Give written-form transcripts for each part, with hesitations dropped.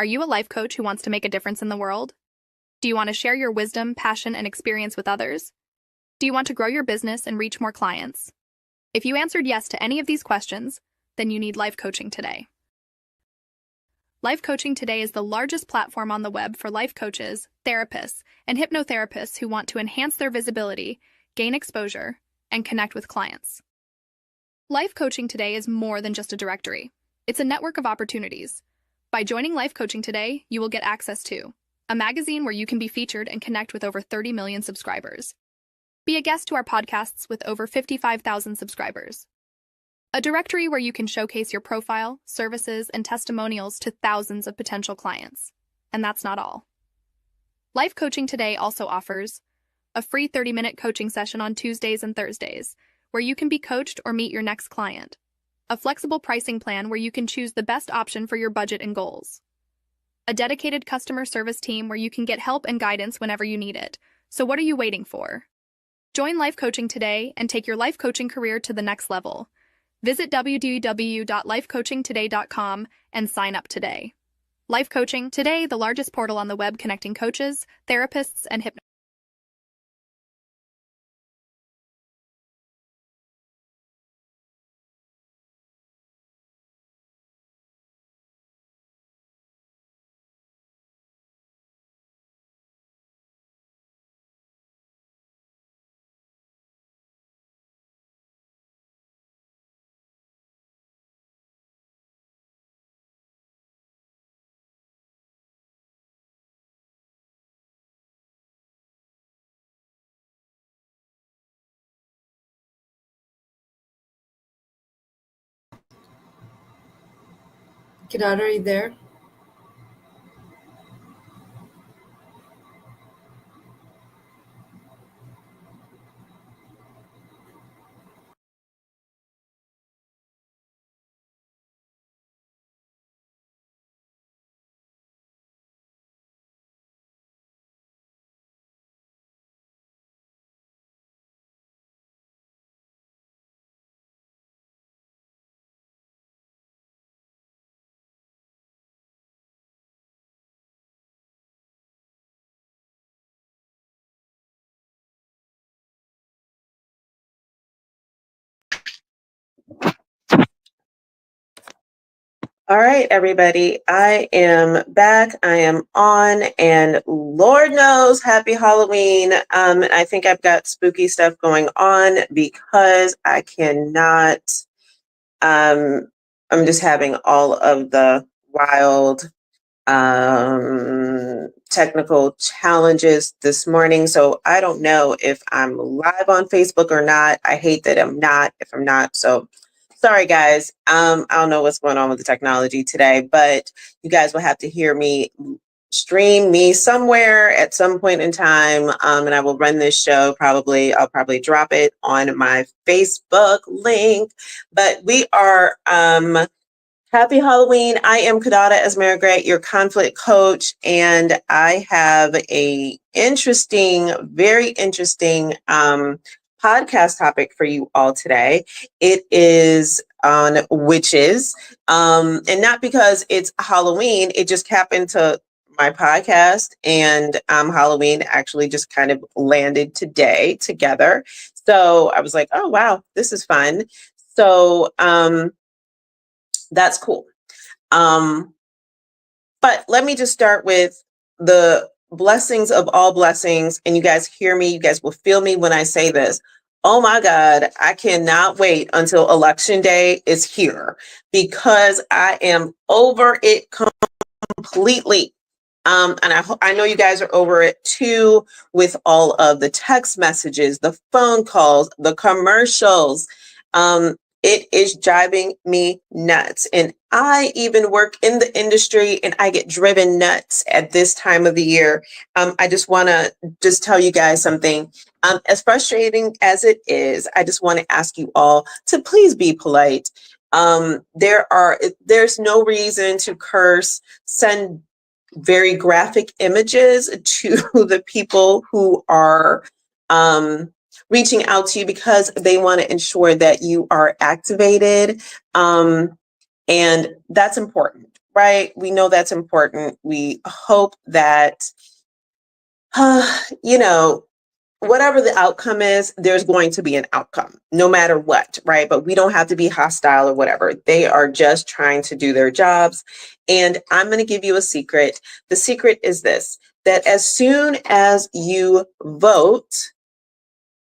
Are you a life coach who wants to make a difference in the world? Do you want to share your wisdom, passion, and experience with others? Do you want to grow your business and reach more clients? If you answered yes to any of these questions, then you need Life Coaching Today. Life Coaching Today is the largest platform on the web for life coaches, therapists, and hypnotherapists who want to enhance their visibility, gain exposure, and connect with clients. Life Coaching Today is more than just a directory. It's a network of opportunities. By joining Life Coaching Today, you will get access to a magazine where you can be featured and connect with over 30 million subscribers. Be a guest to our podcasts with over 55,000 subscribers. A directory where you can showcase your profile, services, and testimonials to thousands of potential clients. And that's not all. Life Coaching Today also offers a free 30-minute coaching session on Tuesdays and Thursdays, where you can be coached or meet your next client. A flexible pricing plan where you can choose the best option for your budget and goals. A dedicated customer service team where you can get help and guidance whenever you need it. So what are you waiting for? Join Life Coaching Today and take your life coaching career to the next level. Visit www.lifecoachingtoday.com and sign up today. Life Coaching Today, the largest portal on the web connecting coaches, therapists, and hypnotists. Kidada, are you there? All right, everybody, I am back. I am on, and Lord knows, happy Halloween. I think I've got spooky stuff going on because I cannot, I'm just having all of the wild technical challenges this morning. So I don't know if I'm live on Facebook or not. I hate that I'm not, if I'm not. So sorry, guys. I don't know what's going on with the technology today, but you guys will have to hear me stream me somewhere at some point in time. And I will run this show probably. I'll probably drop it on my Facebook link. But we are happy Halloween. I am Kidada Esmeralda, your conflict coach, and I have a very interesting podcast topic for you all today. It is on witches, and not because it's Halloween. It just happened to my podcast, and Halloween actually just kind of landed today together. So I was like, oh wow, this is fun. So that's cool. But let me just start with the blessings of all blessings. And you guys hear me, you guys will feel me when I say this. Oh my God, I cannot wait until election day is here because I am over it completely. And I know you guys are over it too, with all of the text messages, the phone calls, the commercials. It is driving me nuts. And I even work in the industry and I get driven nuts at this time of the year. I just want to just tell you guys something. As frustrating as it is, I just want to ask you all to please be polite. There's no reason to curse, send very graphic images to the people who are reaching out to you because they want to ensure that you are activated. And that's important. right? We know that's important. We hope that, you know, whatever the outcome is, there's going to be an outcome, no matter what, right? But we don't have to be hostile or whatever. They are just trying to do their jobs. And I'm going to give you a secret. The secret is this, that as soon as you vote,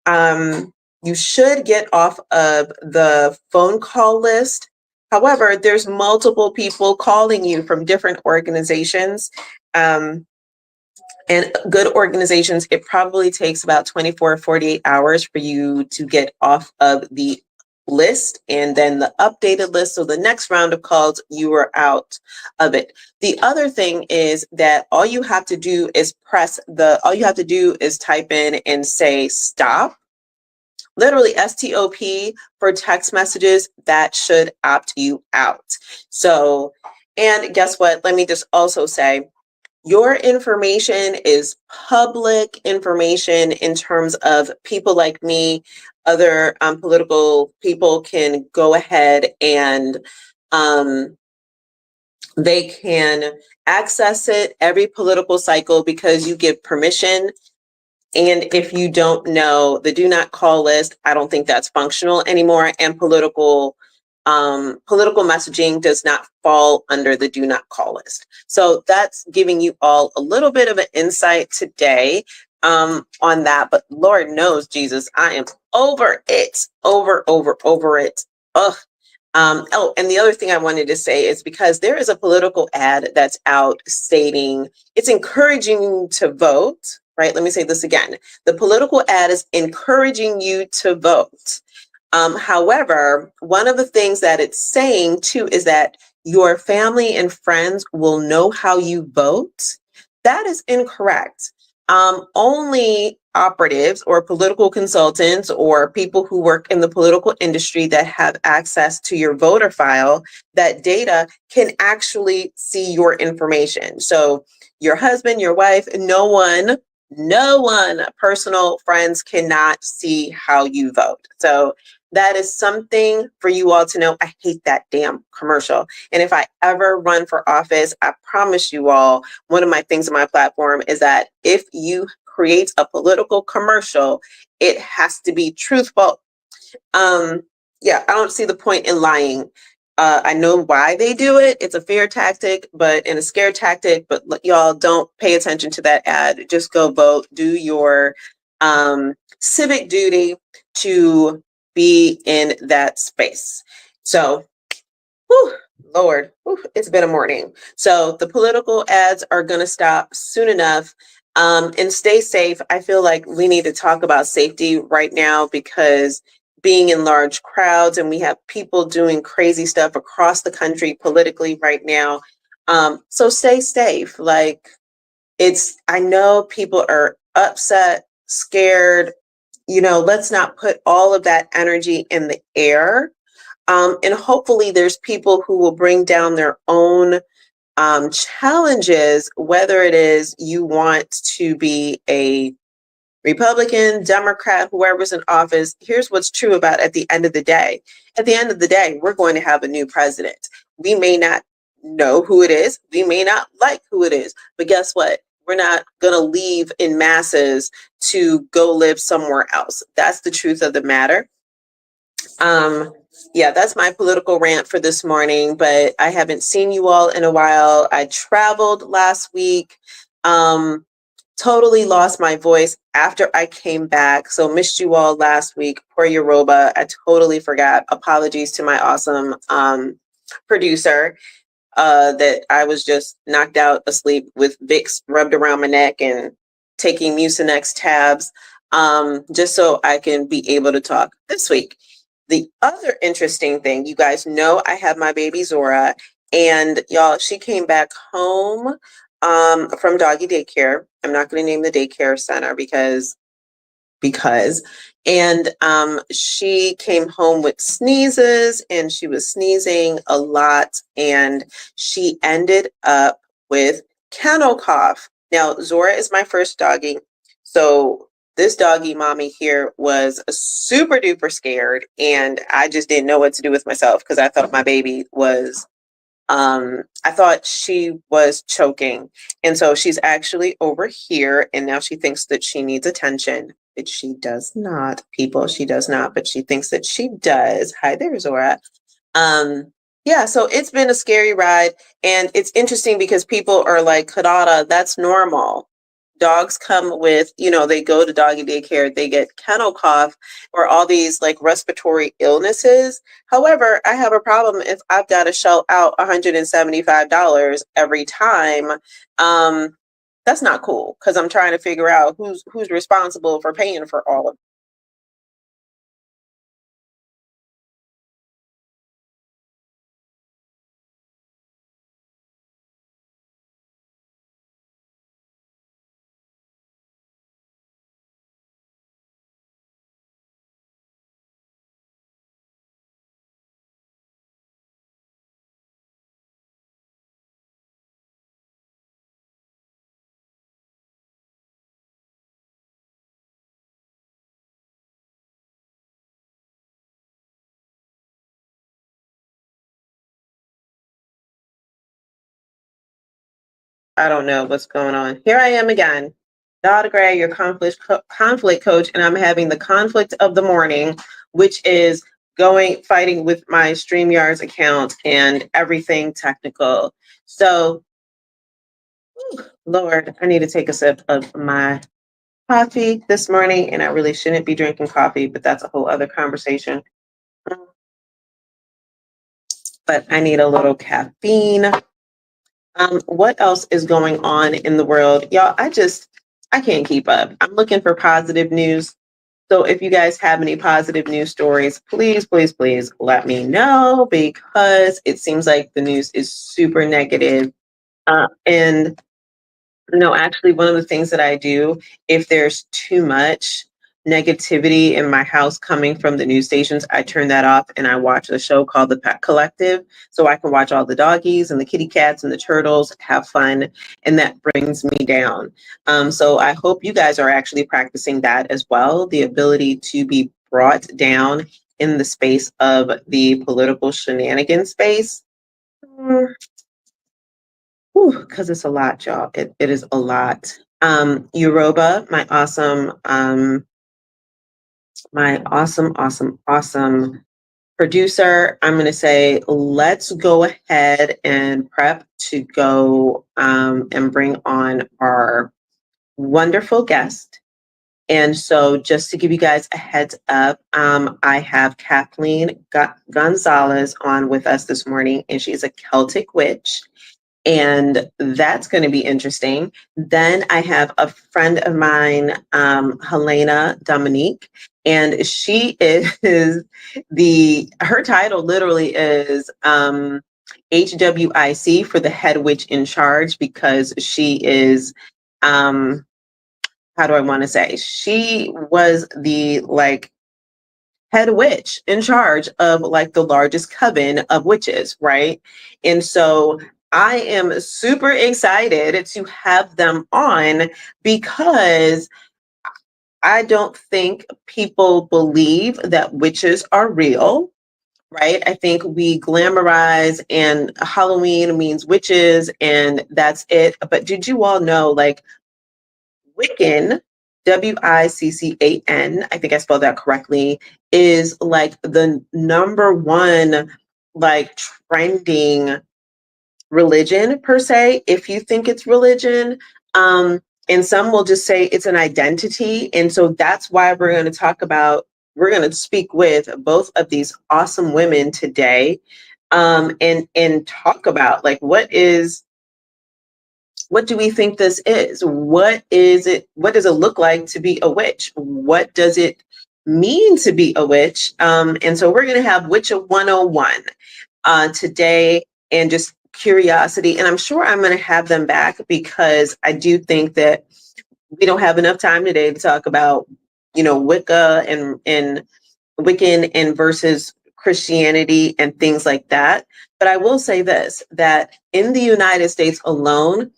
you should get off of the phone call list. However, there's multiple people calling you from different organizations. And good organizations, it probably takes about 24 or 48 hours for you to get off of the list and then the updated list. So the next round of calls, you are out of it. The other thing is that all you have to do is all you have to do is type in and say stop. Literally STOP for text messages, that should opt you out. So, and guess what? Let me just also say, your information is public information in terms of people like me, other political people can go ahead and they can access it every political cycle because you give permission. And if you don't know the do not call list, I don't think that's functional anymore. And political messaging does not fall under the do not call list. So that's giving you all a little bit of an insight today on that. But Lord knows, Jesus, I am over it, over it. Ugh. Oh, and the other thing I wanted to say is because there is a political ad that's out stating it's encouraging you to vote, right? Let me say this again. The political ad is encouraging you to vote. However, one of the things that it's saying too is that your family and friends will know how you vote. That is incorrect. Only operatives or political consultants or people who work in the political industry that have access to your voter file, that data can actually see your information. So your husband, your wife, no one, personal friends cannot see how you vote. So that is something for you all to know. I hate that damn commercial. And if I ever run for office, I promise you all, one of my things on my platform is that if you create a political commercial, it has to be truthful. Yeah, I don't see the point in lying. I know why they do it. It's a fear tactic, but and a scare tactic, but y'all don't pay attention to that ad. Just go vote, do your civic duty to be in that space. So, whew, Lord, it's been a morning. So the political ads are going to stop soon enough. And stay safe. I feel like we need to talk about safety right now because being in large crowds and we have people doing crazy stuff across the country politically right now. So stay safe. Like I know people are upset, scared, let's not put all of that energy in the air. And hopefully there's people who will bring down their own challenges, whether it is you want to be a Republican, Democrat, whoever's in office. Here's what's true about at the end of the day. At the end of the day, we're going to have a new president. We may not know who it is. We may not like who it is. But guess what? We're not going to leave in masses to go live somewhere else. That's the truth of the matter. Yeah, that's my political rant for this morning, but I haven't seen you all in a while. I traveled last week. Totally lost my voice after I came back. So missed you all last week. Poor Yoruba. I totally forgot. Apologies to my awesome producer that I was just knocked out asleep with Vicks rubbed around my neck and taking Mucinex tabs just so I can be able to talk this week. The other interesting thing, you guys know I have my baby Zora, and y'all, she came back home from doggy daycare. I'm not going to name the daycare center because, and she came home with sneezes and she was sneezing a lot and she ended up with kennel cough. Now, Zora is my first doggy. So this doggy mommy here was super duper scared and I just didn't know what to do with myself because I thought my baby was I thought she was choking. And so she's actually over here, and now she thinks that she needs attention, but she does not, people. She does not, but she thinks that she does. Hi there, Zora. Yeah, so it's been a scary ride. And it's interesting because people are like, Kadada, that's normal. Dogs come with, they go to doggy daycare, they get kennel cough or all these like respiratory illnesses. However, I have a problem if I've got to shell out $175 every time. That's not cool because I'm trying to figure out who's responsible for paying for all of it. I don't know what's going on. Here I am again. Dada Gray, your conflict coach, and I'm having the conflict of the morning, which is fighting with my StreamYards account and everything technical. So, Lord, I need to take a sip of my coffee this morning, and I really shouldn't be drinking coffee, but that's a whole other conversation. But I need a little caffeine. What else is going on in the world? Y'all, I can't keep up. I'm looking for positive news. So if you guys have any positive news stories, please, please, please let me know because it seems like the news is super negative. And no, actually, one of the things that I do, if there's too much negativity in my house coming from the news stations, I turn that off and I watch a show called The Pet Collective. So I can watch all the doggies and the kitty cats and the turtles have fun, and that brings me down. So I hope you guys are actually practicing that as well, the ability to be brought down in the space of the political shenanigan space. Because it's a lot, y'all. It is a lot. Yoruba, my awesome producer. I'm going to say, let's go ahead and prep to go and bring on our wonderful guest. And so just to give you guys a heads up, I have Kathleen Gonzalez on with us this morning, and she's a Celtic witch. And that's going to be interesting. Then I have a friend of mine, Helena Dominique, and she is her title literally is HWIC for the head witch in charge, because she is, how do I want to say? She was the head witch in charge of the largest coven of witches, right? And so I am super excited to have them on because I don't think people believe that witches are real, right? I think we glamorize and Halloween means witches and that's it. But did you all know Wiccan, Wiccan, I think I spelled that correctly, is the number one trending religion per se, if you think it's religion. And some will just say it's an identity. And so that's why we're going to speak with both of these awesome women today, and talk about what do we think this is? What is it? What does it look like to be a witch? What does it mean to be a witch? And so we're going to have Witch 101 today, and just curiosity. And I'm sure I'm going to have them back because I do think that we don't have enough time today to talk about, Wicca and Wiccan and versus Christianity and things like that. But I will say this, that in the United States alone,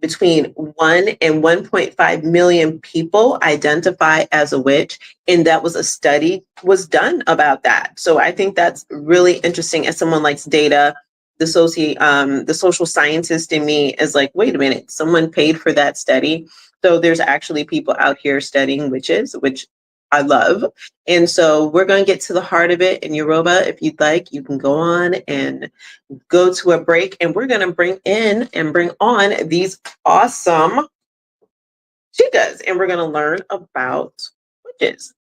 between 1 and 1.5 million people identify as a witch, and that was a study was done about that. So I think that's really interesting. As someone likes data, the social scientist in me is like, wait a minute, someone paid for that study. So there's actually people out here studying witches, which I love. And so we're going to get to the heart of it. And Yoruba, if you'd like, you can go on and go to a break, and we're going to bring on these awesome chicas, and we're going to learn about witches.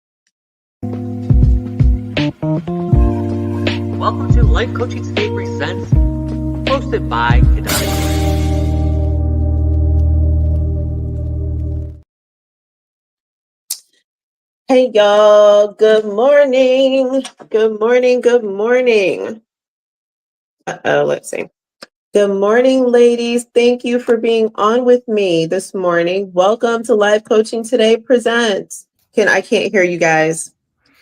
Welcome to Life Coaching Today Presents, hosted by Goodie. Hey y'all, good morning. Good morning. Good morning. Let's see. Good morning, ladies. Thank you for being on with me this morning. Welcome to Live Coaching Today Presents. I can't hear you guys.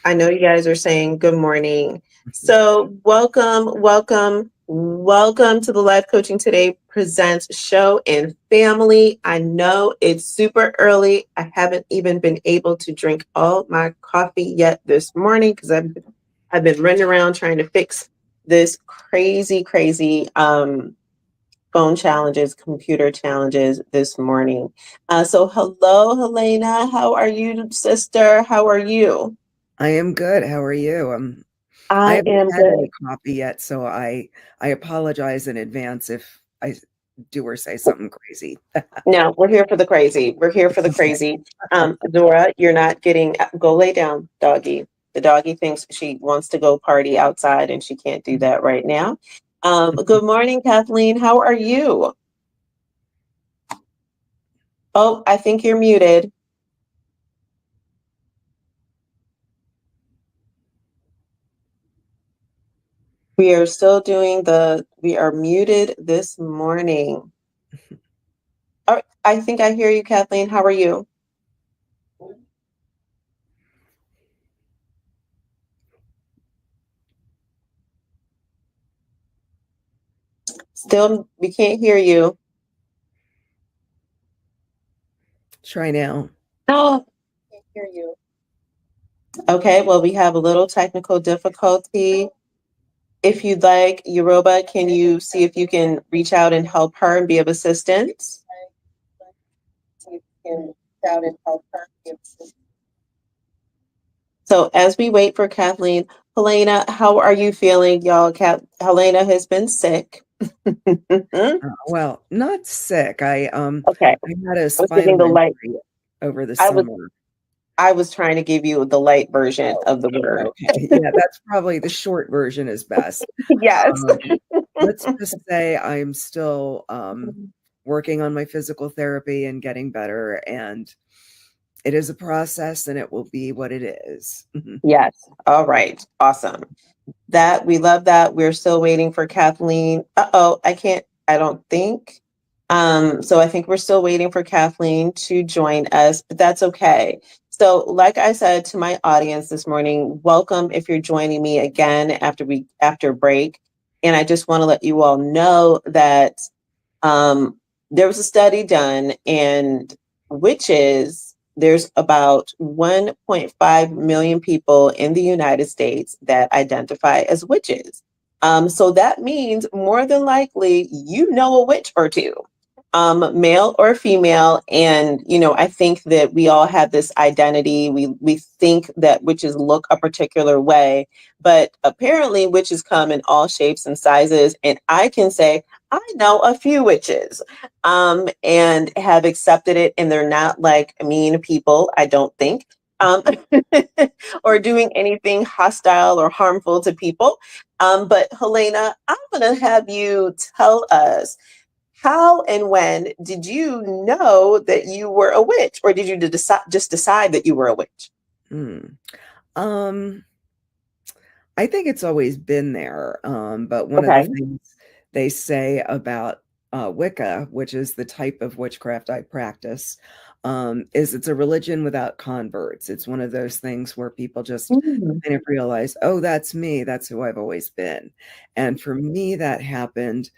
I know you guys are saying good morning. So welcome to the Live Coaching Today Presents show and family. I know it's super early. I haven't even been able to drink all my coffee yet this morning because I've been running around trying to fix this crazy phone challenges, computer challenges this morning. So hello, Helena. How are you, sister? How are you? I am good. How are you? I I haven't am had good. any coffee yet, so I apologize in advance if I do or say something crazy. No, we're here for the crazy. We're here for the crazy. Dora, you're not getting, go lay down, doggy. The doggy thinks she wants to go party outside and she can't do that right now. Good morning, Kathleen. How are you? Oh, I think you're muted. We are still doing we are muted this morning. All right, I think I hear you, Kathleen. How are you? Still, we can't hear you. Try now. Oh, can't hear you. Okay, well, we have a little technical difficulty. If you'd like, Yoruba, can you see if you can reach out and help her and be of assistance? So as we wait for Kathleen, Helena, how are you feeling, y'all? Helena has been sick. Well, not sick. Okay, I had a I was giving the spinal light. injury over the I was summer. I was trying to give you the light version of the word. Okay, yeah, that's probably the short version is best. Yes. Let's just say I'm still working on my physical therapy and getting better, and it is a process, and it will be what it is. Yes. All right. Awesome. We love that. We're still waiting for Kathleen. I don't think. So I think we're still waiting for Kathleen to join us, but that's okay. So like I said to my audience this morning, welcome if you're joining me again after break. And I just want to let you all know that there was a study done, and there's about 1.5 million people in the United States that identify as witches. So that means more than likely you know a witch or two, male or female. And, I think that we all have this identity. We think that witches look a particular way, but apparently witches come in all shapes and sizes. And I can say, I know a few witches, and have accepted it. And they're not like mean people, I don't think, or doing anything hostile or harmful to people. But Helena, I'm going to have you tell us, how and when did you know that you were a witch, or did you just decide that you were a witch? Um, I think it's always been there. But one of the Okay. things they say about Wicca, which is the type of witchcraft I practice, is it's a religion without converts. It's one of those things where people just kind of realize, oh, that's me. That's who I've always been. And for me, that happened,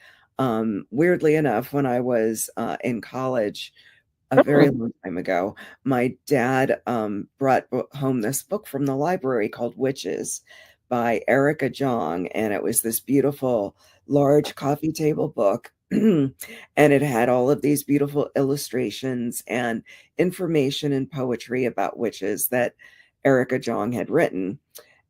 weirdly enough, when I was in college a very long time ago. My dad brought home this book from the library called Witches by Erica Jong, and it was this beautiful large coffee table book. And it had all of these beautiful illustrations and information and poetry about witches that Erica Jong had written.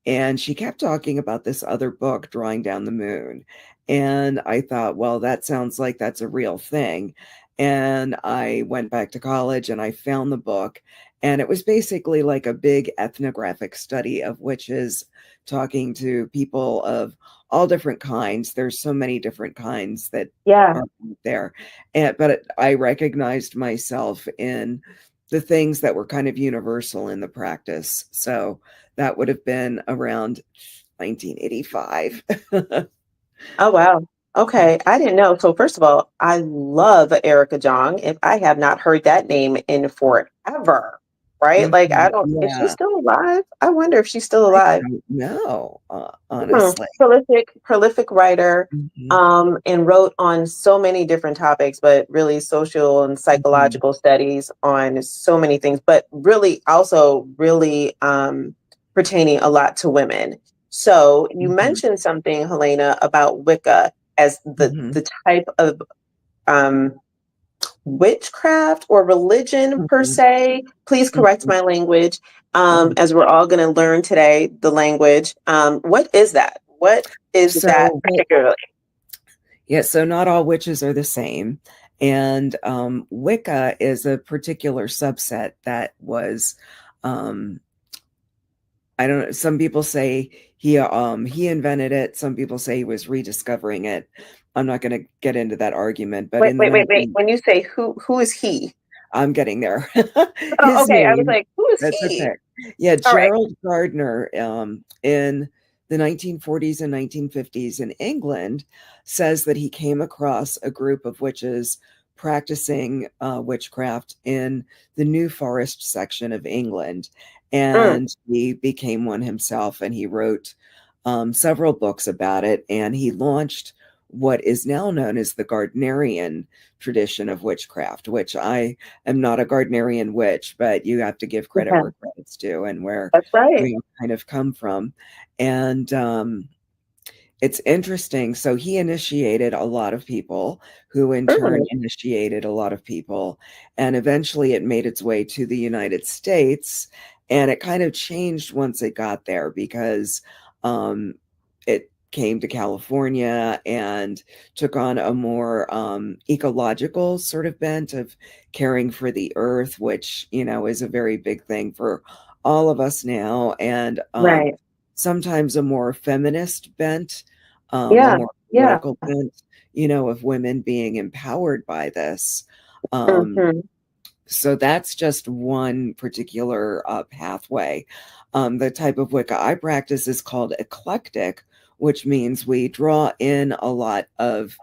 And she kept talking about this other book, Drawing Down the Moon. And I thought, well, that sounds like that's a real thing. And I went back to college and I found the book. And it was basically like a big ethnographic study of witches, talking to people of all different kinds. There's so many different kinds that Yeah. are out there. But I recognized myself in the things that were kind of universal in the practice. So that would have been around 1985. Oh, wow. Okay. I didn't know. So first of all, I love Erica Jong. If I have not heard that name in forever, right? Like, I Mhm. don't, is she Yeah, still alive? I wonder if she's still I alive. don't know, honestly. Prolific writer, Mhm, and wrote on so many different topics, but really social and mhm, psychological studies on so many things, but really also really pertaining a lot to women. So you mhm, mentioned something, Helena, about Wicca as mhm, the type of um, witchcraft or religion per mhm, se. Please correct mhm. my language, Mhm. as we're all going to learn today the language. What is that? What is that So, particularly? yeah, so not all witches are the same. And Wicca is a particular subset that was, um, I don't know, some people say he invented it. Some people say he was rediscovering it. I'm not going to get into that argument, but in the Wait. 19 When you say who is he? I'm getting there. Oh, His okay. I was name, like, who is that's he? okay. Yeah, All right. Gerald Gardner, in the 1940s and 1950s in England, says that he came across a group of witches practicing witchcraft in the New Forest section of England. Mm, And he became one himself, and he wrote several books about it. And he launched what is now known as the Gardnerian tradition of witchcraft, which I am not a Gardnerian witch, but you have to give credit okay. where credit's due and where That's right. we kind of come from. And it's interesting. So he initiated a lot of people who in turn Mm, initiated a lot of people. And eventually it made its way to the United States. And it kind of changed once it got there because um, it came to California and took on a more ecological sort of bent of caring for the earth, which, you know, is a very big thing for all of us now. And right. sometimes a more feminist bent, a Yeah. more Yeah. political bent, you know, of women being empowered by this. Um, Hmm. so that's just one particular pathway. The type of Wicca I practice is called eclectic, which means we draw in a lot of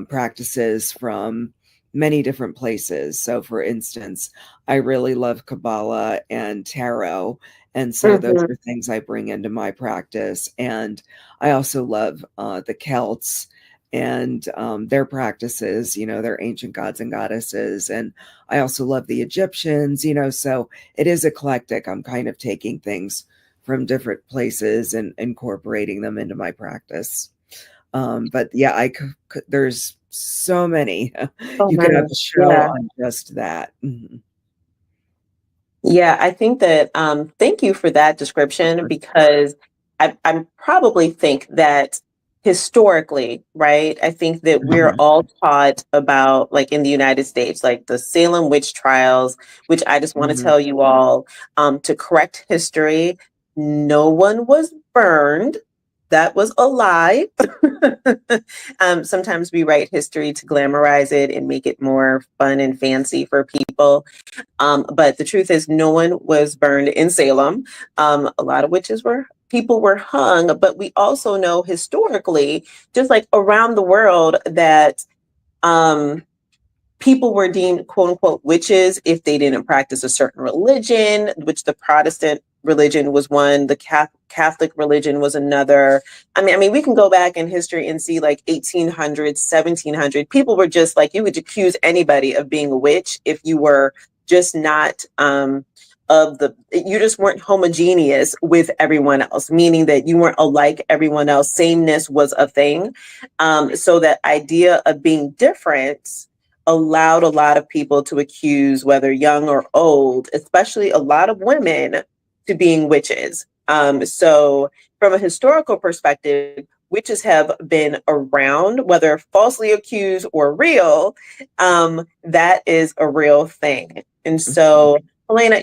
practices from many different places. So, for instance, I really love Kabbalah and tarot. And so those Hmm. are things I bring into my practice. And I also love the Celts and their practices, you know, their ancient gods and goddesses. And I also love the Egyptians, you know, so it is eclectic. I'm kind of taking things from different places and incorporating them into my practice. But yeah, there's so many. So You could have many. a show Yeah. on just that. Mhm. Yeah, I think that thank you for that description because I probably think that historically, right? I think that we're Mhm. all taught about, like in the United States, like the Salem witch trials, which I just want to Mhm. tell you all, to correct history, no one was burned. That was a lie. Sometimes we write history to glamorize it and make it more fun and fancy for people. But the truth is, no one was burned in Salem. A lot of people were hung, but we also know historically, just like around the world, that um, people were deemed quote unquote witches if they didn't practice a certain religion, which the Protestant religion was one, the Catholic religion was another. I mean, we can go back in history and see like 1800, 1700. People were just like, you would accuse anybody of being a witch if you were just not you just weren't homogeneous with everyone else, meaning that you weren't alike everyone else. Sameness was a thing. So that idea of being different allowed a lot of people to accuse, whether young or old, especially a lot of women, to being witches. So from a historical perspective, witches have been around, whether falsely accused or real. That is a real thing. And so, Helena,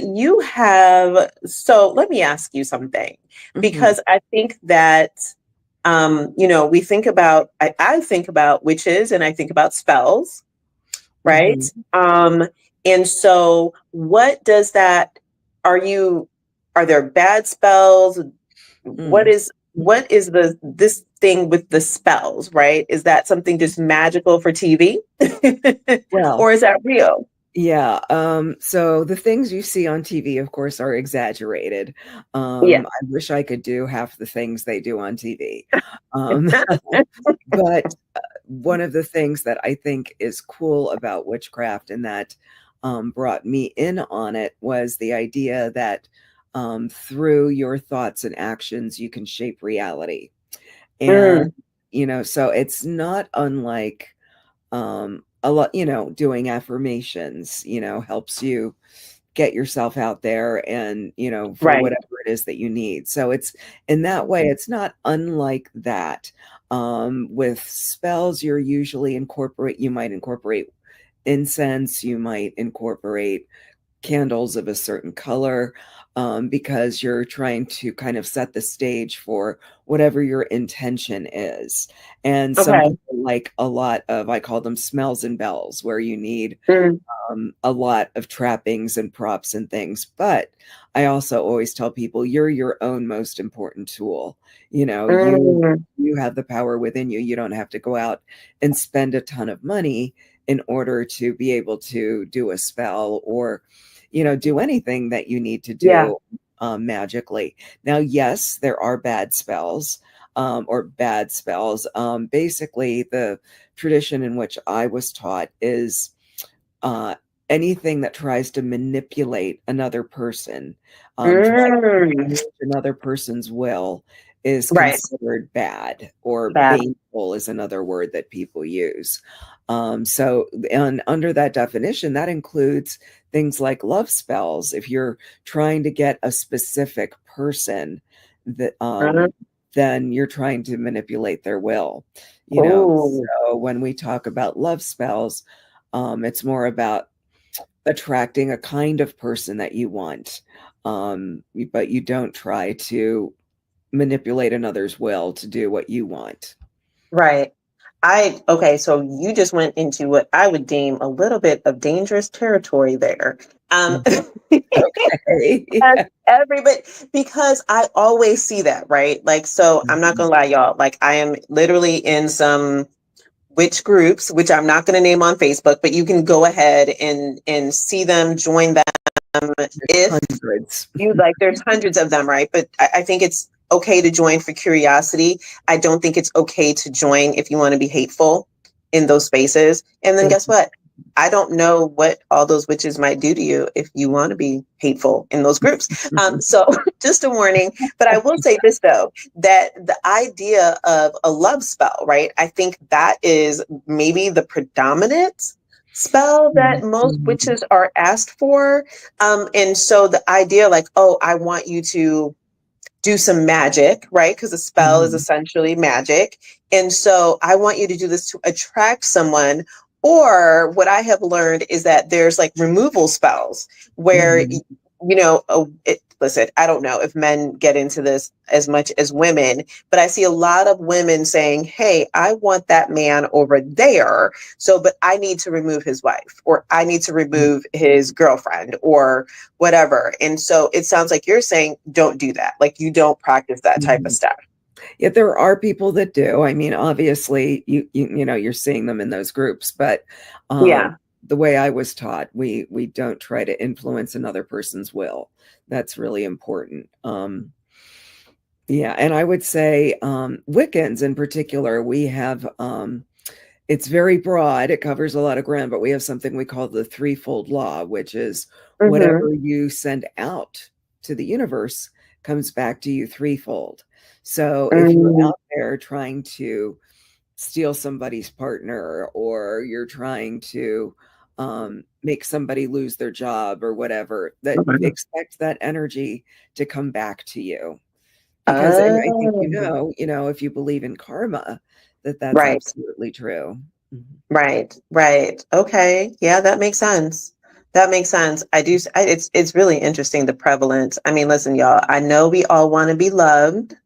so let me ask you something, because I think that, we think about, I think about witches and I think about spells, right? And so what does that, are there bad spells? What is this thing with the spells, right? Is that something just magical for TV? Well, or is that real? yeah. So the things you see on TV, of course, are exaggerated. Yeah. I wish I could do half the things they do on TV. But one of the things that I think is cool about witchcraft and that brought me in on it was the idea that through your thoughts and actions, you can shape reality. And, so it's not unlike a lot, doing affirmations, helps you get yourself out there and, for Right. whatever it is that you need. So it's in that way, it's not unlike that. With spells, you might incorporate incense, you might incorporate candles of a certain color, because you're trying to kind of set the stage for whatever your intention is. And some Okay. people like a lot of, I call them smells and bells, where you need Mm. a lot of trappings and props and things. But I also always tell people you're your own most important tool. You have the power within you. You don't have to go out and spend a ton of money in order to be able to do a spell or, do anything that you need to Yeah. do magically. Now, yes, there are bad spells. Or bad spells. Basically, the tradition in which I was taught is uh, anything that tries to manipulate another person, try to change another person's will is Right. considered bad, or Bad. baneful is another word that people use. So, and under that definition, that includes things like love spells. If you're trying to get a specific person, that then you're trying to manipulate their will. Oh, So when we talk about love spells, it's more about attracting a kind of person that you want, but you don't try to manipulate another's will to do what you want. right. Okay, so you just went into what I would deem a little bit of dangerous territory there. Okay. Everybody, because I always see that, right? Like, so I'm not gonna lie, y'all. Like, I am literally in some witch groups, which I'm not gonna name on Facebook, but you can go ahead and see them, join them if Hundreds. you like. There's hundreds of them, right? But I think it's okay to join for curiosity. I don't think it's okay to join if you want to be hateful in those spaces. And then guess what? I don't know what all those witches might do to you if you want to be hateful in those groups. So just a warning. But I will say this, though, that the idea of a love spell, right? I think that is maybe the predominant spell that most witches are asked for. And so the idea, like, oh, I want you to do some magic, right? Because a spell is essentially magic. And so I want you to do this to attract someone. Or what I have learned is that there's like removal spells where, listen, I don't know if men get into this as much as women, but I see a lot of women saying, hey, I want that man over there. So, but I need to remove his wife, or I need to remove his girlfriend, or whatever. And so it sounds like you're saying, don't do that. Like, you don't practice that type of stuff. Yeah, there are people that do. I mean, obviously, you're seeing them in those groups, but Yeah. the way I was taught, we don't try to influence another person's will. That's really important. Yeah, and I would say Wiccans in particular, we have it's very broad. It covers a lot of ground, but we have something we call the threefold law, which is Mm-hmm. whatever you send out to the universe comes back to you threefold. So if you're Mm-hmm. out there trying to steal somebody's partner, or you're trying to make somebody lose their job or whatever, that expect that energy to come back to you. Because and I think Oh, if you believe in karma, that's right. absolutely true. Mhm. Right, right. Okay. Yeah, that makes sense. That makes sense. It's really interesting, the prevalence. I mean, listen, y'all, I know we all want to be loved.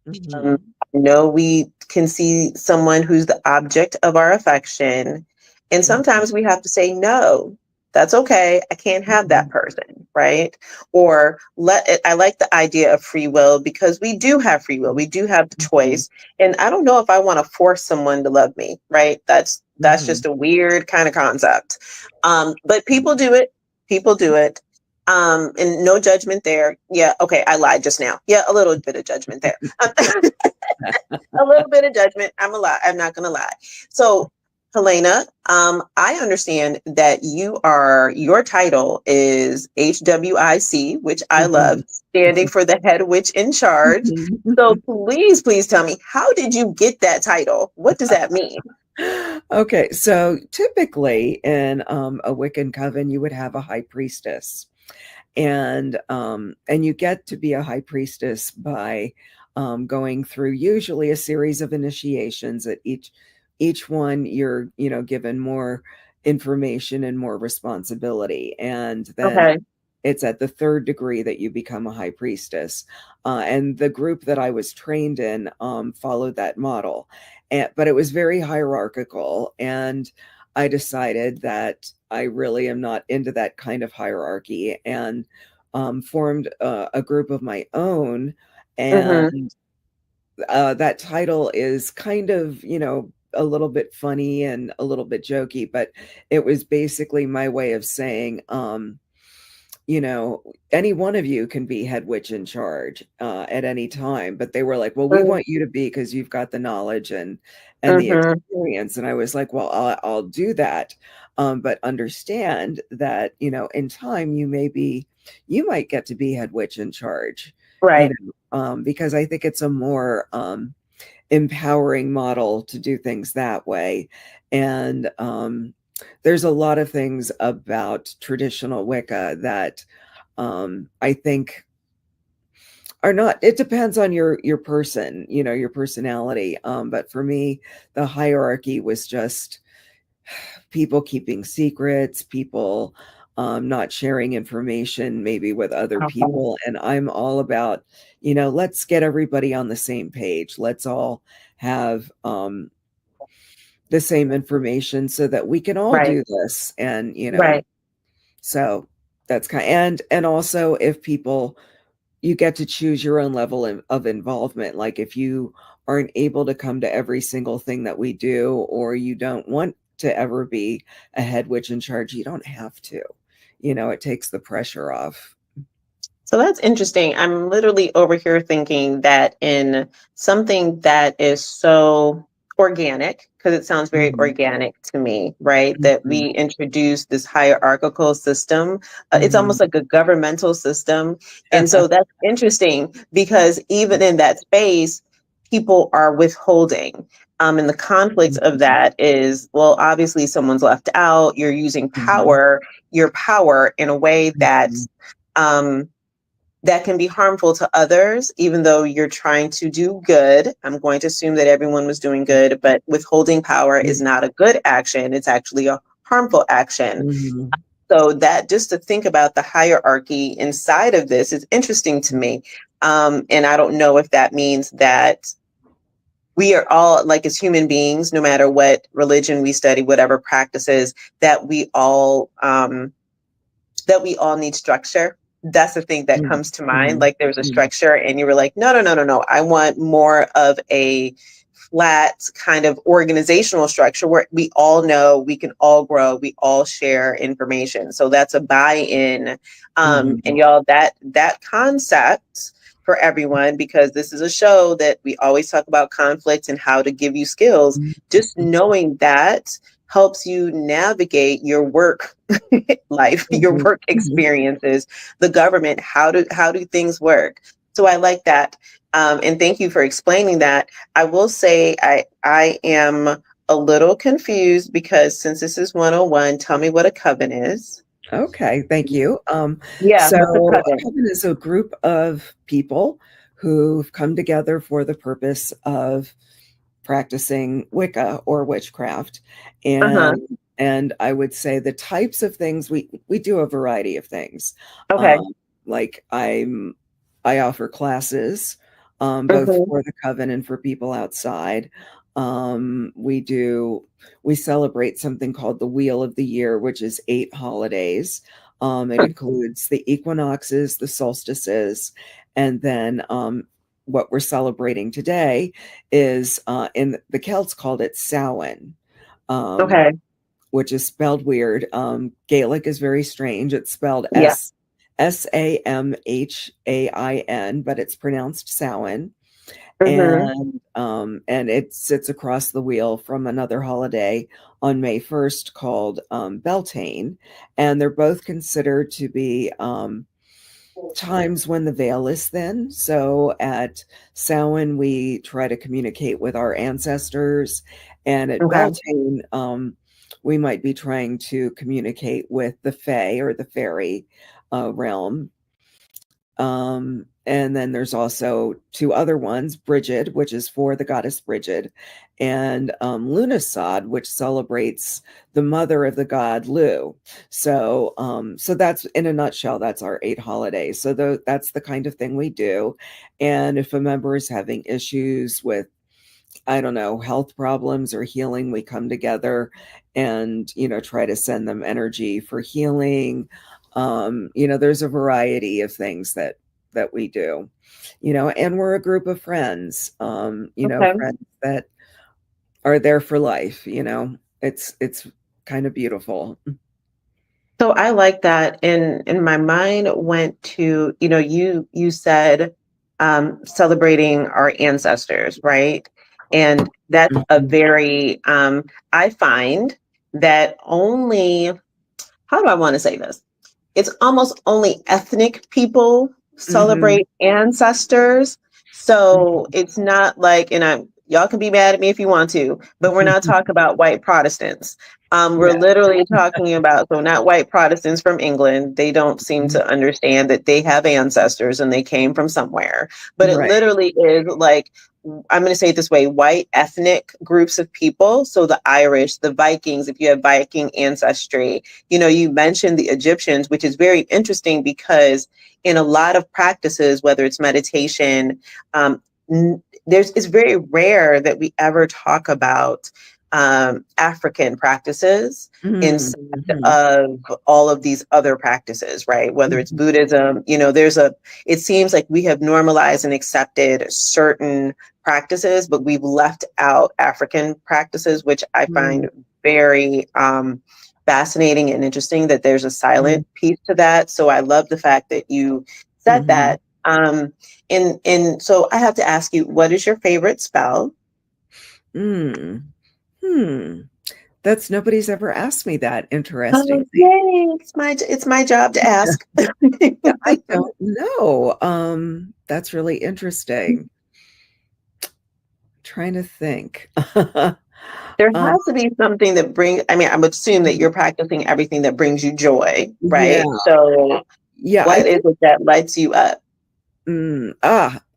Mhm. I know we can see someone who's the object of our affection. And Mhm. sometimes we have to say, no, that's okay. I can't have that Mhm. person, right? Or I like the idea of free will, because we do have free will. We do have the Mhm. choice. And I don't know if I want to force someone to love me, right? That's Mhm. just a weird kind of concept. But people do it. People do it. And no judgment there. Yeah, okay, I lied just now. Yeah, a little bit of judgment there. A little bit of judgment. I'm not gonna lie. So, Helena, I understand that your title is HWIC, which I love, Mhm. standing for the head witch in charge. So please, please tell me, how did you get that title? What does that mean? Okay, so typically in a Wiccan coven, you would have a high priestess, and you get to be a high priestess by going through usually a series of initiations. At each one, you're given more information and more responsibility, and then Okay. it's at the third degree that you become a high priestess. And the group that I was trained in followed that model. But it was very hierarchical. And I decided that I really am not into that kind of hierarchy, and formed a group of my own. Mm-hmm. And that title is kind of, a little bit funny and a little bit jokey, but it was basically my way of saying, you know, any one of you can be head witch in charge at any time. But they were like, well, we want you to be, because you've got the knowledge and the Mm-hmm. experience. And I was like, well, I'll do that. But understand that, in time you might get to be head witch in charge, Right. because I think it's a more empowering model to do things that way. And there's a lot of things about traditional Wicca that I think are not. It depends on your person, your personality. But for me, the hierarchy was just people keeping secrets, people not sharing information maybe with other Okay. people. And I'm all about, let's get everybody on the same page. Let's all have the same information so that we can all Right. do this. And Right. so that's and also, if people, you get to choose your own level of involvement. Like if you aren't able to come to every single thing that we do, or you don't want to ever be a head witch in charge, you don't have to. It takes the pressure off. So that's interesting. I'm literally over here thinking that in something that is so organic, because it sounds very Mhm. organic to me, right? That we Mhm. introduce this hierarchical system. It's Mhm. almost like a governmental system. And so that's interesting, because even in that space, people are withholding. And the conflict of Mhm. that is, well, obviously someone's left out. You're using Mhm. your power in a way Mhm. um, that can be harmful to others, even though you're trying to do good. I'm going to assume that everyone was doing good, but withholding power is not a good action. It's actually a harmful action. Mhm. So that, just to think about the hierarchy inside of this, is interesting to me. And I don't know if that means that we are all, like, as human beings, no matter what religion we study, whatever practices, that we all need structure. That's the thing that Mhm. comes to mind. Mhm. Like, there's a Mhm. structure, and you were like, no, no, no, no, no. I want more of a flat kind of organizational structure where we all know, we can all grow, we all share information. So that's a buy-in. And Mhm. y'all, that concept for everyone, because this is a show that we always talk about conflict and how to give you skills. Just knowing that helps you navigate your work life, your work experiences, the government, how do things work. So I like that. And thank you for explaining that. I will say I am a little confused, because since this is 101, tell me what a coven is. Okay, thank you. Yeah, So what's a a coven? coven is a group of people who've come together for the purpose of practicing Wicca or witchcraft. Uh-huh. And I would say the types of things we do a variety of things. Okay. Um, like I offer classes, both Mm-hmm. for the coven and for people outside. We celebrate something called the Wheel of the Year, which is 8 holidays. It includes the equinoxes, the solstices, and then what we're celebrating today is in the Celts called it Samhain, Okay. which is spelled weird. Gaelic is very strange. It's spelled Yeah. Samhain, but it's pronounced Samhain. Mm-hmm. And it sits across the wheel from another holiday on May 1st called Beltane. And they're both considered to be times when the veil is thin. So at Samhain, we try to communicate with our ancestors, and at Okay. Beltane, we might be trying to communicate with the Fae or the fairy realm. And then there's also 2 other ones, Brigid, which is for the goddess Brigid, and Lughnasadh, which celebrates the mother of the god Lu. So that's, in a nutshell, that's our 8 holidays. So that's the kind of thing we do. And if a member is having issues with, I don't know, health problems or healing, we come together and, try to send them energy for healing. There's a variety of things that we do, and we're a group of friends, Okay. friends that are there for life. It's kind of beautiful. So I like that. And my mind went to, you said celebrating our ancestors, right? And that's a Mhm. very I find that only, how do I want to say this? It's almost only ethnic people Mhm. celebrate ancestors. So Mhm. it's not like, and y'all can be mad at me if you want to, but we're not talking about white Protestants. We're Yeah. literally talking about, so not white Protestants from England. They don't seem Mhm. to understand that they have ancestors and they came from somewhere. But it Right. literally is like, I'm going to say it this way, white ethnic groups of people. So the Irish, the Vikings, if you have Viking ancestry, you mentioned the Egyptians, which is very interesting because in a lot of practices, whether it's meditation, it's very rare that we ever talk about African practices instead Mhm. of all of these other practices, right? Whether it's Mhm. Buddhism, it seems like we have normalized and accepted certain practices, but we've left out African practices, which I Mhm. find very fascinating and interesting, that there's a Mhm. silent piece to that. So I love the fact that you said Mhm. that. And so I have to ask you, what is your favorite spell? Mm. Hmm. That's Nobody's ever asked me that, Oh, interestingly. yay! It's my job to ask. Yeah, I don't know. That's really interesting. Trying to think. There Um, has to be something that brings. I mean, I would assume that you're practicing everything that brings you joy, yeah, right? So, yeah, I what is think, it that lights you up?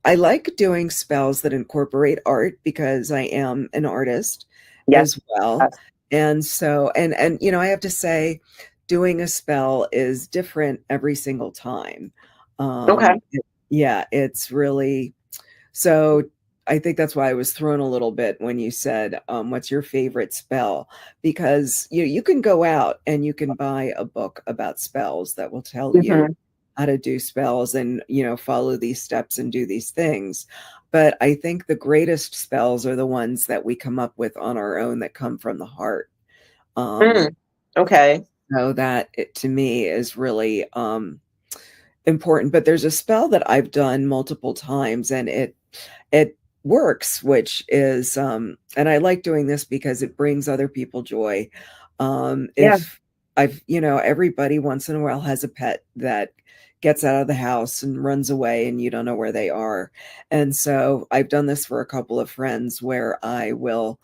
I like doing spells that incorporate art because I am an artist Yes. as well. And so, I have to say, doing a spell is different every single time. Okay. Yeah, it's really, so I think that's why I was thrown a little bit when you said, what's your favorite spell? Because you can go out and you can buy a book about spells that will tell you Hmm. how to do spells and, follow these steps and do these things. But I think the greatest spells are the ones that we come up with on our own, that come from the heart. Mm, Um, okay. so that, to me, is really, important. But there's a spell that I've done multiple times, and it works, which is and I like doing this because it brings other people joy. Yeah. If I've, everybody once in a while has a pet that gets out of the house and runs away and you don't know where they are. And so I've done this for a couple of friends where I will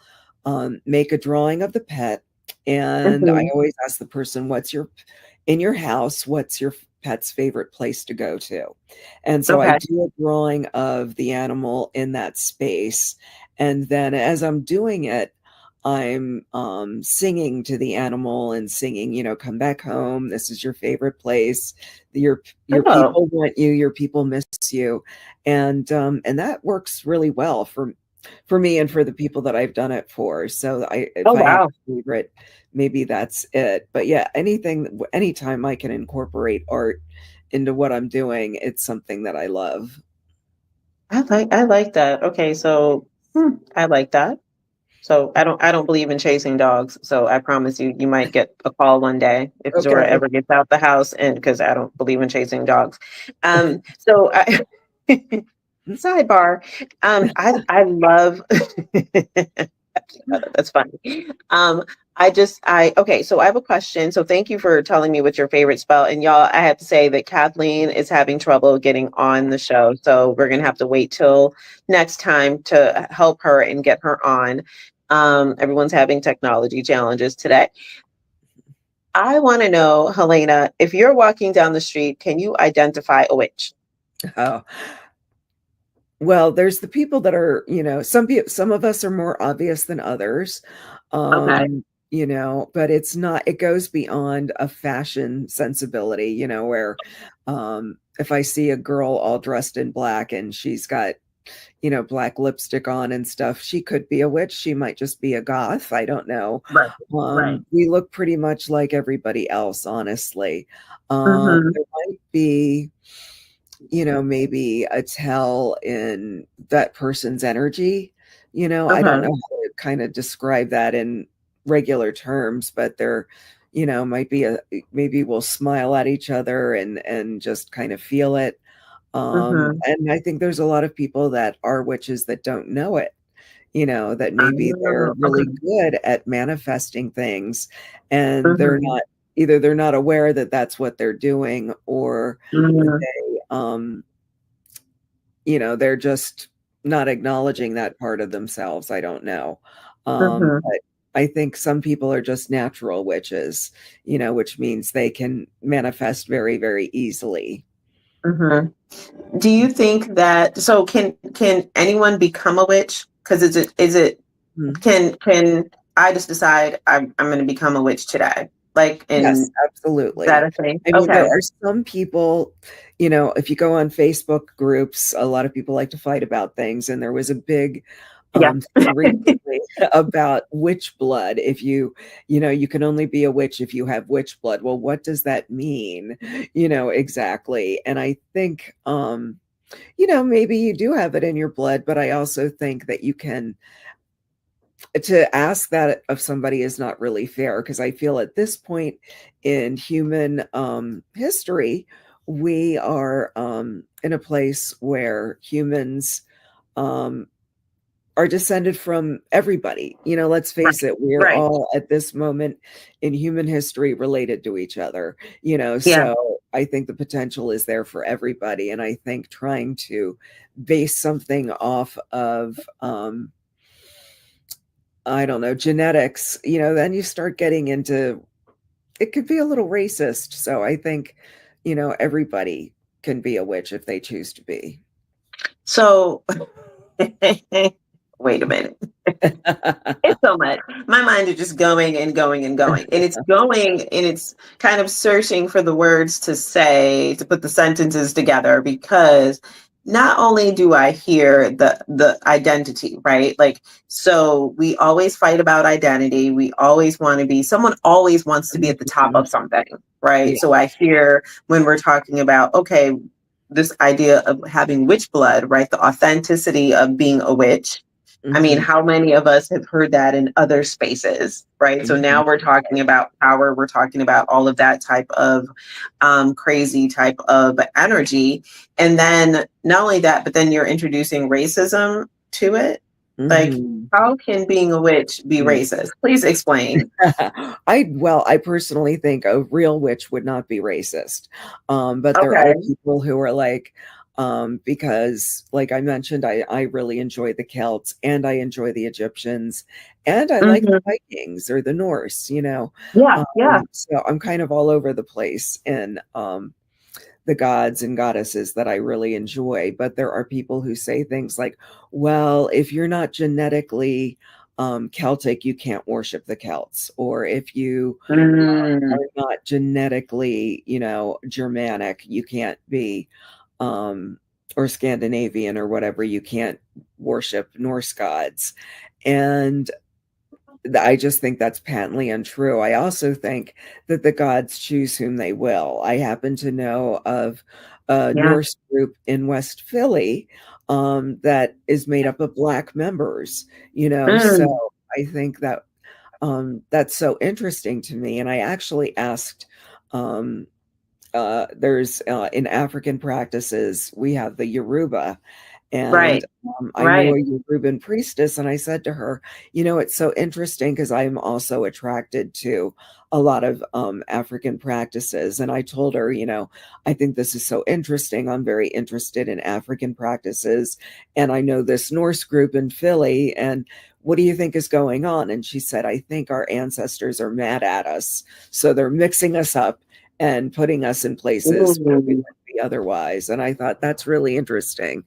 make a drawing of the pet, and I Hmm. always ask the person, in your house, what's your pet's favorite place to go to? And so I Okay. do a drawing of the animal in that space. And then as I'm doing it, I'm singing to the animal and singing, come back home. This is your favorite place. Your Oh, people want you. Your people miss you, and that works really well for me and for the people that I've done it for. So if oh, I have wow. a favorite, maybe that's it. But yeah, anytime I can incorporate art into what I'm doing, it's something that I love. I like that. Okay, so I like that. So I don't believe in chasing dogs. So I promise you, you might get a call one day if Zora Okay. ever gets out the house, and because I don't believe in chasing dogs. So I sidebar. I love. That's funny. Okay, so I have a question. So thank you for telling me what's your favorite spell. And y'all, I have to say that Kathleen is having trouble getting on the show. So we're gonna have to wait till next time to help her and get her on. Everyone's having technology challenges today. I want to know, Helena, if you're walking down the street, can you identify a witch? Oh, well, there's the people that are, some of us are more obvious than others. Okay. But it goes beyond a fashion sensibility, where if I see a girl all dressed in black and she's got, black lipstick on and stuff, she could be a witch. She might just be a goth. I don't know. Right. Right. We look pretty much like everybody else, honestly. Mm-hmm. There might be, maybe a tell in that person's energy. I don't Okay. know how to kind of describe that in regular terms, but there, might be maybe we'll smile at each other and just kind of feel it. Mm-hmm. And I think there's a lot of people that are witches that don't know it, that maybe they're Oh, really okay. good at manifesting things, and Mm-hmm. they're not aware that that's what they're doing, or Mm-hmm. they, they're just not acknowledging that part of themselves. I don't know. Mm-hmm. But I think some people are just natural witches, which means they can manifest very, very easily. Mm-hmm. Do you think that so can anyone become a witch? Because is it Mhm. can I just decide I'm going to become a witch today? Like, Yes, in is that absolutely. a thing? I mean, there Okay. are some people, if you go on Facebook groups, a lot of people like to fight about things. And there was a big Yeah. thing recently about witch blood. If you can only be a witch if you have witch blood. Well, what does that mean? Exactly. And I think, maybe you do have it in your blood, but I also think that to ask that of somebody is not really fair, because I feel at this point in human history, we are in a place where humans um, are descended from everybody. Let's face Right. it, we're Right. all at this moment in human history related to each other, Yeah. so I think the potential is there for everybody. And I think trying to base something off of, I don't know, genetics, then you start getting into, it could be a little racist. So I think, everybody can be a witch if they choose to be. So wait a minute. It's so much. My mind is just going and going and going. And it's going and it's kind of searching for the words to say, to put the sentences together, because not only do I hear the identity, right? Like, so we always fight about identity. We always want to be, someone always wants to be at the top Mhm. of something, right? Yeah. So I hear when we're talking about, okay, this idea of having witch blood, right? The authenticity of being a witch, I mean, Mhm. how many of us have heard that in other spaces, right? So Mhm. now we're talking about power. We're talking about all of that type of crazy type of energy. And then not only that, but then you're introducing racism to it. Like, Mhm. how can being a witch be Mm. racist? Please explain. I personally think a real witch would not be racist. But there are Okay. people who are like, because like I mentioned, I really enjoy the Celts and I enjoy the Egyptians and I like the Hmm. Vikings or the Norse, you know. Yeah. Yeah. So I'm kind of all over the place in the gods and goddesses that I really enjoy. But there are people who say things like, well, if you're not genetically Celtic, you can't worship the Celts. Or if you Mm. are not genetically, you know, Germanic, you can't be, um, or Scandinavian or whatever, you can't worship Norse gods. And I just think that's patently untrue. I also think that the gods choose whom they will. I happen to know of a Yeah. Norse group in West Philly that is made up of Black members, you know. So Mm. I think that that's so interesting to me. And I actually asked um, there's in African practices, we have the Yoruba, and Right. I knew Right. a Yoruban priestess, and I said to her, you know, it's so interesting because I'm also attracted to a lot of African practices. And I told her, you know, I think this is so interesting. I'm very interested in African practices. And I know this Norse group in Philly. And what do you think is going on? And she said, I think our ancestors are mad at us. So they're mixing us up and putting us in places where we Ooh. wouldn't be otherwise. And I thought that's really interesting.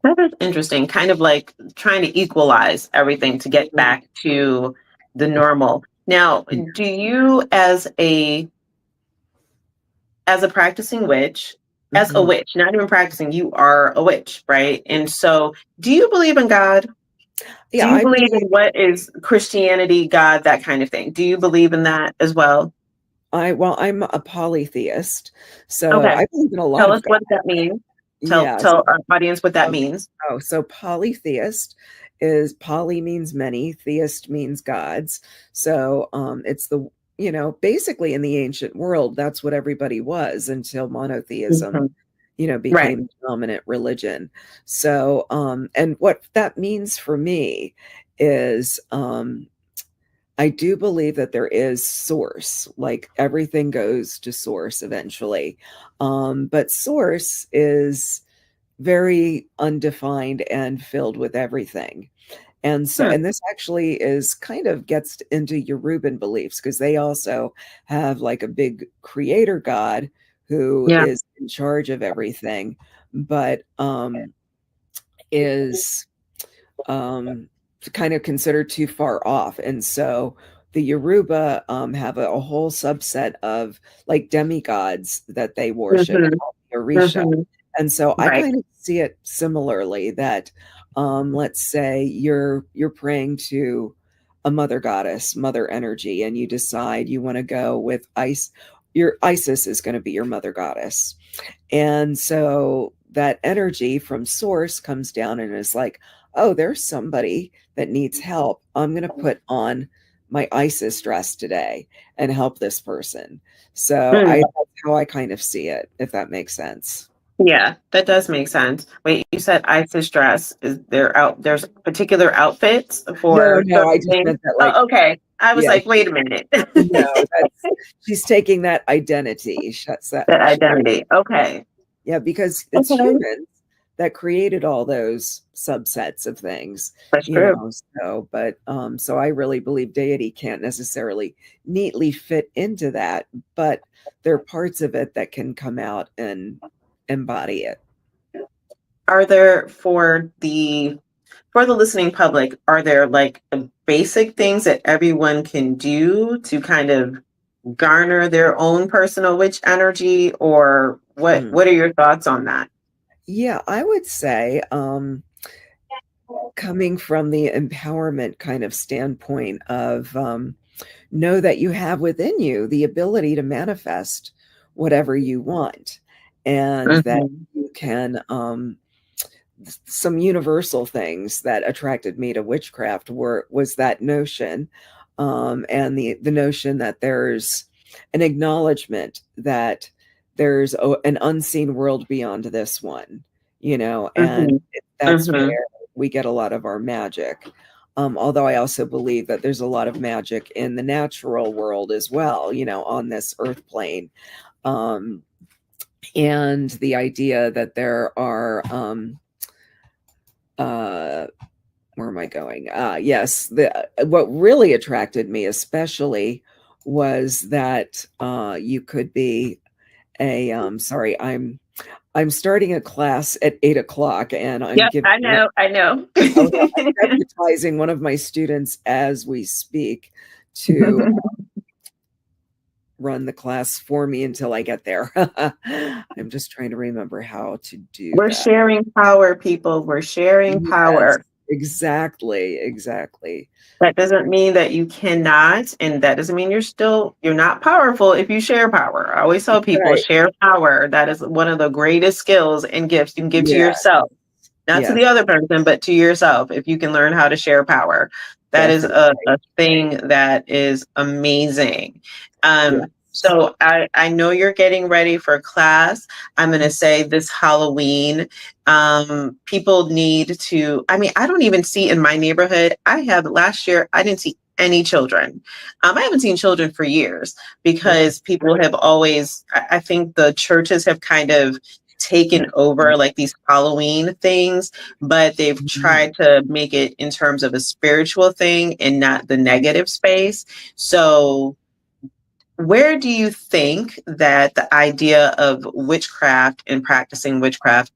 That is interesting. Kind of like trying to equalize everything to get Mhm. back to the normal. Now, Yeah. do you as a practicing witch, as a Mhm. witch, not even practicing, you are a witch, right? And so, do you believe in God? Do Yeah, you I believe believe in what is Christianity, God, that kind of thing? Do you believe in that as well? I'm a polytheist, so Okay. I believe in a lot Tell of us God. what that means. Tell Yeah. tell our audience what that Oh, means. so polytheist is poly means many, theist means gods. So it's the, you know, basically in the ancient world, that's what everybody was until monotheism, Mhm. you know, Right. became the dominant religion. So and what that means for me is I do believe that there is source, like everything goes to source eventually. But source is very undefined and filled with everything. And so, Hmm. and this actually is kind of gets into Yoruban beliefs because they also have like a big creator god who Yeah. is in charge of everything, but is um, kind of considered too far off. And so the Yoruba have a whole subset of like demigods that they worship Hmm. called the Orisha. Hmm. And so I Right. kind of see it similarly that let's say you're praying to a mother goddess, mother energy, and you decide you want to go with ice. Your Isis is going to be your mother goddess. And so that energy from source comes down and is like, oh, there's somebody that needs help. I'm going to put on my ISIS dress today and help this person. So that's how I kind of see it, if that makes sense. Yeah, that does make sense. Wait, you said ISIS dress. Is there there's particular outfits No, for no, I certain just things? meant that like, Oh, okay. I was yeah, like, wait a minute. no, that's she's taking that identity. Shuts that. The identity. Okay. Yeah, because it's Okay. humans that created all those subsets of things, That's you true. know. So, but so I really believe deity can't necessarily neatly fit into that, but there are parts of it that can come out and embody it. Are there for the listening public, are there like basic things that everyone can do to kind of garner their own personal witch energy, or Mm. what are your thoughts on that? Yeah, I would say coming from the empowerment kind of standpoint of know that you have within you the ability to manifest whatever you want and that Mhm. you can some universal things that attracted me to witchcraft was that notion, and the notion that there's an acknowledgement that there's an unseen world beyond this one, and Mm-hmm. that's Mm-hmm. where we get a lot of our magic. Although I also believe that there's a lot of magic in the natural world as well, on this earth plane. And the idea that there are, where am I going? Yes, what really attracted me especially was that you could be sorry, I'm starting a class at 8 o'clock, and I'm Yep, giving I know. I'm deputizing one of my students as we speak to run the class for me until I get there. I'm just trying to remember how to do We're that. sharing power, people. We're sharing power. Exactly. That doesn't mean that you cannot, and that doesn't mean you're not powerful if you share power. I always tell people, Right. share power. That is one of the greatest skills and gifts you can give to Yeah. yourself. Not to the other person, but to yourself. If you can learn how to share power, that is a thing that is amazing. So I know you're getting ready for class. I'm going to say this Halloween, people need to, I mean, I don't even see in my neighborhood. Last year, I didn't see any children. I haven't seen children for years because people have always, I think the churches have kind of taken over like these Halloween things, but they've tried to make it in terms of a spiritual thing and not the negative space. So where do you think that the idea of witchcraft and practicing witchcraft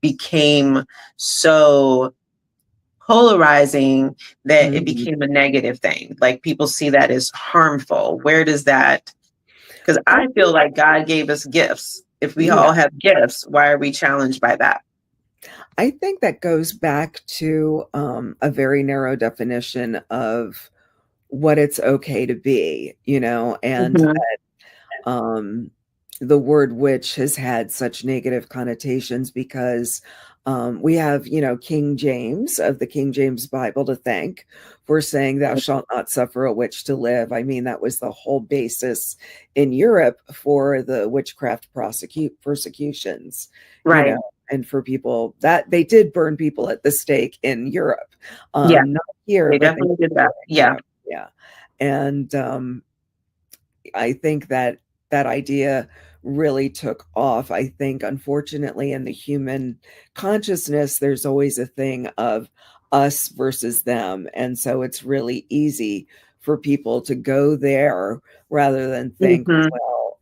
became so polarizing that it became a negative thing? Like people see that as harmful. Where does that, because I feel like God gave us gifts. If we all have gifts, why are we challenged by that? I think that goes back to a very narrow definition of what it's okay to be, and that the word witch has had such negative connotations because we have, King James of the King James Bible to thank for saying, "Thou shalt not suffer a witch to live." I mean, that was the whole basis in Europe for the witchcraft persecutions, Right. and for people that they did burn people at the stake in Europe. Yeah, not here, they but definitely did that. Yeah. And I think that idea really took off. I think, unfortunately, in the human consciousness, there's always a thing of us versus them. And so it's really easy for people to go there rather than think, well,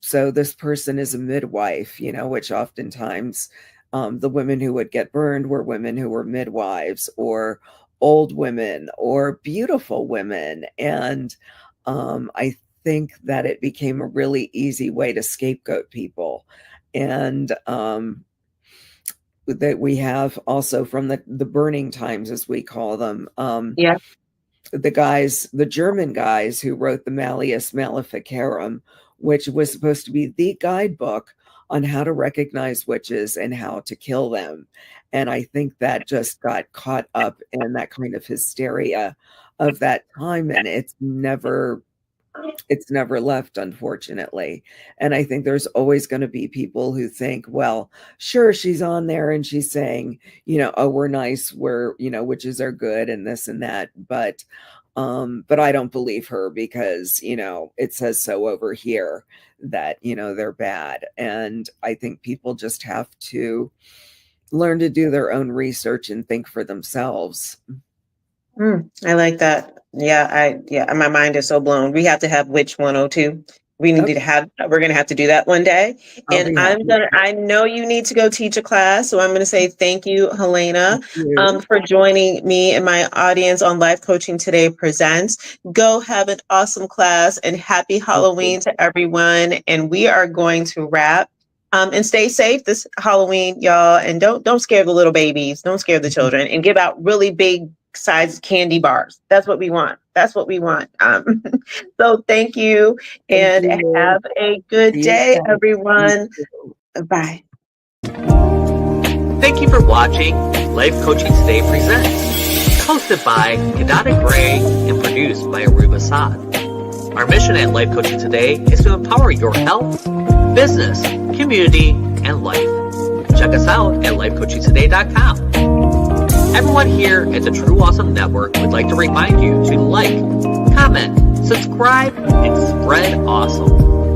so this person is a midwife, which oftentimes the women who would get burned were women who were midwives or old women or beautiful women. And I think that it became a really easy way to scapegoat people. And that we have also from the burning times, as we call them, the German guys who wrote the Malleus Maleficarum, which was supposed to be the guidebook on how to recognize witches and how to kill them. And I think that just got caught up in that kind of hysteria of that time, and it's never left, unfortunately. And I think there's always going to be people who think, well, sure, she's on there and she's saying, oh, we're nice, we're, witches are good and this and that, but I don't believe her because, it says so over here that, they're bad. And I think people just have to learn to do their own research and think for themselves. I like that. My mind is so blown. We have to have Witch 102. We're going to have to do that one day. And I know you need to go teach a class. So I'm going to say thank you, Helena, for joining me and my audience on Life Coaching Today Presents. Go have an awesome class and happy Halloween to everyone. And we are going to wrap. And stay safe this Halloween, y'all. And don't scare the little babies. Don't scare the children, and give out really big size candy bars. That's what we want. So thank you, and have a good day, everyone. Bye. Thank you for watching Life Coaching Today Presents, hosted by Kadada Gray and produced by Aruba Saad. Our mission at Life Coaching Today is to empower your health, business, community, and life. Check us out at lifecoachingtoday.com. Everyone here at the True Awesome Network would like to remind you to like, comment, subscribe, and spread awesome.